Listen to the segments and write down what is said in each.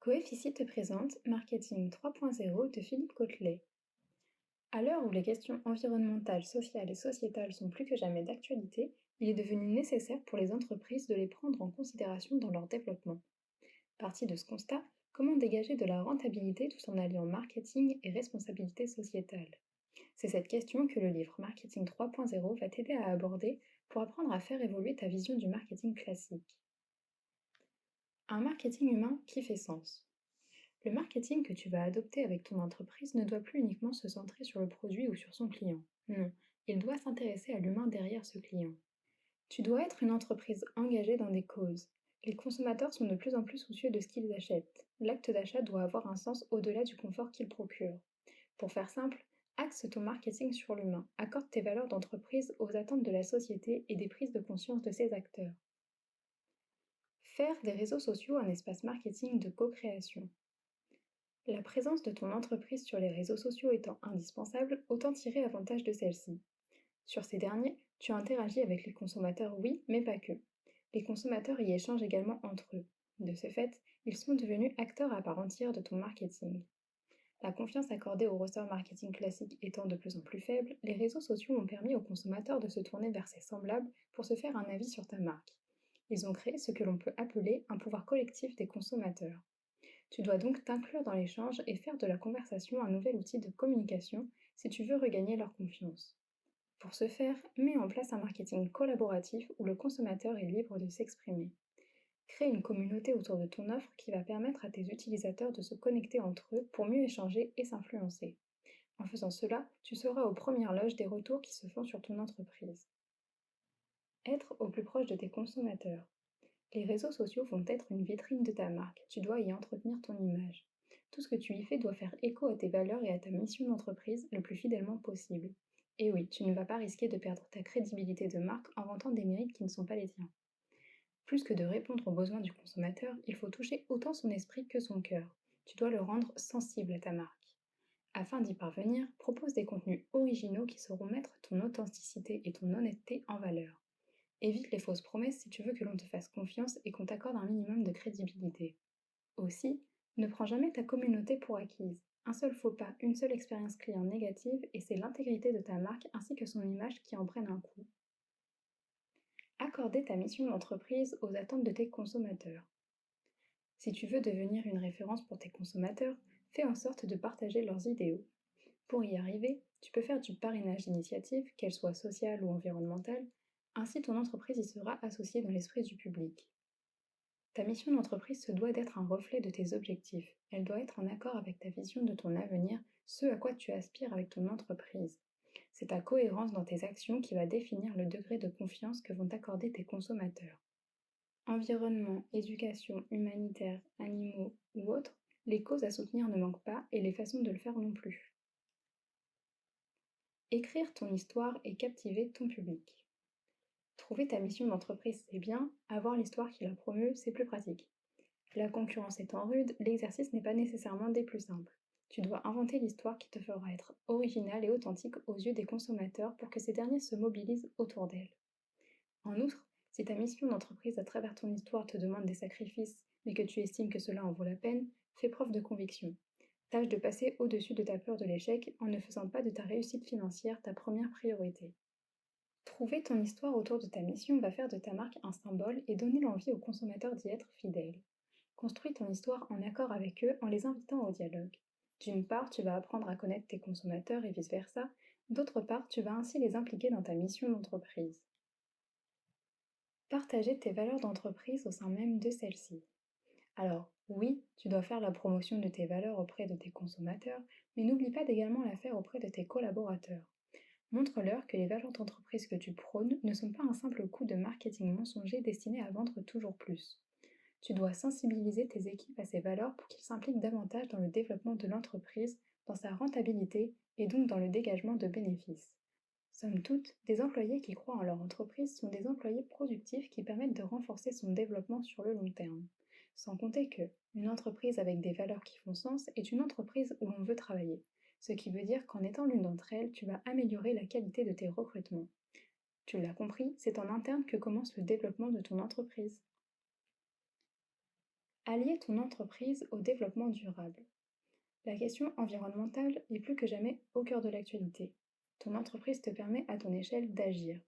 Coefficient te présente Marketing 3.0 de Philippe Côtelet. À l'heure où les questions environnementales, sociales et sociétales sont plus que jamais d'actualité, il est devenu nécessaire pour les entreprises de les prendre en considération dans leur développement. Parti de ce constat, comment dégager de la rentabilité tout en alliant marketing et responsabilité sociétale? C'est cette question que le livre Marketing 3.0 va t'aider à aborder pour apprendre à faire évoluer ta vision du marketing classique. Un marketing humain qui fait sens. Le marketing que tu vas adopter avec ton entreprise ne doit plus uniquement se centrer sur le produit ou sur son client. Non, il doit s'intéresser à l'humain derrière ce client. Tu dois être une entreprise engagée dans des causes. Les consommateurs sont de plus en plus soucieux de ce qu'ils achètent. L'acte d'achat doit avoir un sens au-delà du confort qu'il procure. Pour faire simple, axe ton marketing sur l'humain, accorde tes valeurs d'entreprise aux attentes de la société et des prises de conscience de ses acteurs. Faire des réseaux sociaux un espace marketing de co-création. La présence de ton entreprise sur les réseaux sociaux étant indispensable, autant tirer avantage de celle-ci. Sur ces derniers, tu interagis avec les consommateurs, oui, mais pas que. Les consommateurs y échangent également entre eux. De ce fait, ils sont devenus acteurs à part entière de ton marketing. La confiance accordée au ressort marketing classique étant de plus en plus faible, les réseaux sociaux ont permis aux consommateurs de se tourner vers ses semblables pour se faire un avis sur ta marque. Ils ont créé ce que l'on peut appeler un pouvoir collectif des consommateurs. Tu dois donc t'inclure dans l'échange et faire de la conversation un nouvel outil de communication si tu veux regagner leur confiance. Pour ce faire, mets en place un marketing collaboratif où le consommateur est libre de s'exprimer. Crée une communauté autour de ton offre qui va permettre à tes utilisateurs de se connecter entre eux pour mieux échanger et s'influencer. En faisant cela, tu seras aux premières loges des retours qui se font sur ton entreprise. Être au plus proche de tes consommateurs. Les réseaux sociaux vont être une vitrine de ta marque, tu dois y entretenir ton image. Tout ce que tu y fais doit faire écho à tes valeurs et à ta mission d'entreprise le plus fidèlement possible. Et oui, tu ne vas pas risquer de perdre ta crédibilité de marque en vantant des mérites qui ne sont pas les tiens. Plus que de répondre aux besoins du consommateur, il faut toucher autant son esprit que son cœur. Tu dois le rendre sensible à ta marque. Afin d'y parvenir, propose des contenus originaux qui sauront mettre ton authenticité et ton honnêteté en valeur. Évite les fausses promesses si tu veux que l'on te fasse confiance et qu'on t'accorde un minimum de crédibilité. Aussi, ne prends jamais ta communauté pour acquise. Un seul faux pas, une seule expérience client négative et c'est l'intégrité de ta marque ainsi que son image qui en prennent un coup. Accorder ta mission d'entreprise aux attentes de tes consommateurs. Si tu veux devenir une référence pour tes consommateurs, fais en sorte de partager leurs idéaux. Pour y arriver, tu peux faire du parrainage d'initiatives, qu'elles soient sociales ou environnementales, ainsi ton entreprise y sera associée dans l'esprit du public. Ta mission d'entreprise se doit d'être un reflet de tes objectifs. Elle doit être en accord avec ta vision de ton avenir, ce à quoi tu aspires avec ton entreprise. C'est ta cohérence dans tes actions qui va définir le degré de confiance que vont t'accorder tes consommateurs. Environnement, éducation, humanitaire, animaux ou autres, les causes à soutenir ne manquent pas et les façons de le faire non plus. Écrire ton histoire et captiver ton public. Trouver ta mission d'entreprise, c'est bien, avoir l'histoire qui la promeut, c'est plus pratique. La concurrence étant rude, l'exercice n'est pas nécessairement des plus simples. Tu dois inventer l'histoire qui te fera être originale et authentique aux yeux des consommateurs pour que ces derniers se mobilisent autour d'elle. En outre, si ta mission d'entreprise à travers ton histoire te demande des sacrifices, mais que tu estimes que cela en vaut la peine, fais preuve de conviction. Tâche de passer au-dessus de ta peur de l'échec en ne faisant pas de ta réussite financière ta première priorité. Trouver ton histoire autour de ta mission va faire de ta marque un symbole et donner l'envie aux consommateurs d'y être fidèles. Construis ton histoire en accord avec eux en les invitant au dialogue. D'une part, tu vas apprendre à connaître tes consommateurs et vice-versa. D'autre part, tu vas ainsi les impliquer dans ta mission d'entreprise. Partager tes valeurs d'entreprise au sein même de celle-ci. Alors, oui, tu dois faire la promotion de tes valeurs auprès de tes consommateurs, mais n'oublie pas d'également la faire auprès de tes collaborateurs. Montre-leur que les valeurs d'entreprise que tu prônes ne sont pas un simple coup de marketing mensonger destiné à vendre toujours plus. Tu dois sensibiliser tes équipes à ces valeurs pour qu'ils s'impliquent davantage dans le développement de l'entreprise, dans sa rentabilité et donc dans le dégagement de bénéfices. Somme toute, des employés qui croient en leur entreprise sont des employés productifs qui permettent de renforcer son développement sur le long terme. Sans compter que, une entreprise avec des valeurs qui font sens est une entreprise où l'on veut travailler. Ce qui veut dire qu'en étant l'une d'entre elles, tu vas améliorer la qualité de tes recrutements. Tu l'as compris, c'est en interne que commence le développement de ton entreprise. Allier ton entreprise au développement durable. La question environnementale est plus que jamais au cœur de l'actualité. Ton entreprise te permet à ton échelle d'agir.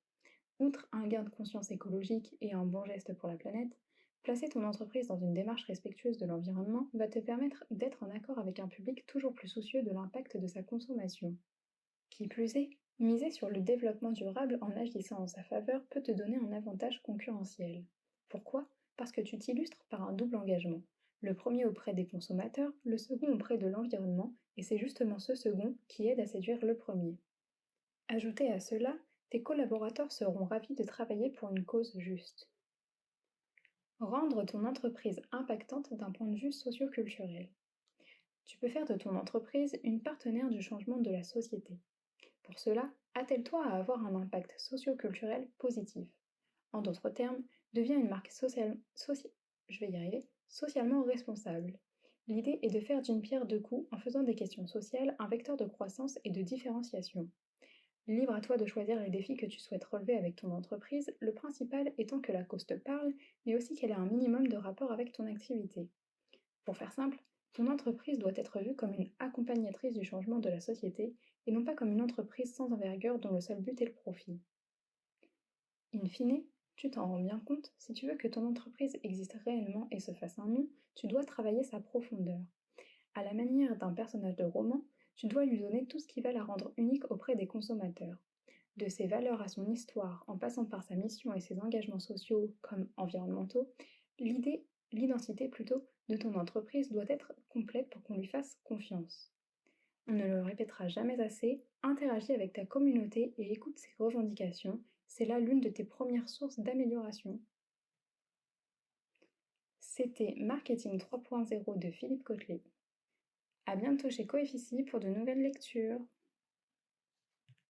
Outre un gain de conscience écologique et un bon geste pour la planète, placer ton entreprise dans une démarche respectueuse de l'environnement va te permettre d'être en accord avec un public toujours plus soucieux de l'impact de sa consommation. Qui plus est, miser sur le développement durable en agissant en sa faveur peut te donner un avantage concurrentiel. Pourquoi? Parce que tu t'illustres par un double engagement. Le premier auprès des consommateurs, le second auprès de l'environnement, et c'est justement ce second qui aide à séduire le premier. Ajoutez à cela, tes collaborateurs seront ravis de travailler pour une cause juste. Rendre ton entreprise impactante d'un point de vue socio-culturel. Tu peux faire de ton entreprise une partenaire du changement de la société. Pour cela, attelle-toi à avoir un impact socio-culturel positif. En d'autres termes, deviens une marque socialement responsable. L'idée est de faire d'une pierre deux coups en faisant des questions sociales un vecteur de croissance et de différenciation. Libre à toi de choisir les défis que tu souhaites relever avec ton entreprise, le principal étant que la cause te parle, mais aussi qu'elle ait un minimum de rapport avec ton activité. Pour faire simple, ton entreprise doit être vue comme une accompagnatrice du changement de la société et non pas comme une entreprise sans envergure dont le seul but est le profit. In fine, tu t'en rends bien compte, si tu veux que ton entreprise existe réellement et se fasse un nom, tu dois travailler sa profondeur. À la manière d'un personnage de roman, tu dois lui donner tout ce qui va la rendre unique auprès des consommateurs. De ses valeurs à son histoire, en passant par sa mission et ses engagements sociaux comme environnementaux, l'identité plutôt de ton entreprise doit être complète pour qu'on lui fasse confiance. On ne le répétera jamais assez, interagis avec ta communauté et écoute ses revendications, c'est là l'une de tes premières sources d'amélioration. C'était Marketing 3.0 de Philippe Cotelet. À bientôt chez Coeffici pour de nouvelles lectures.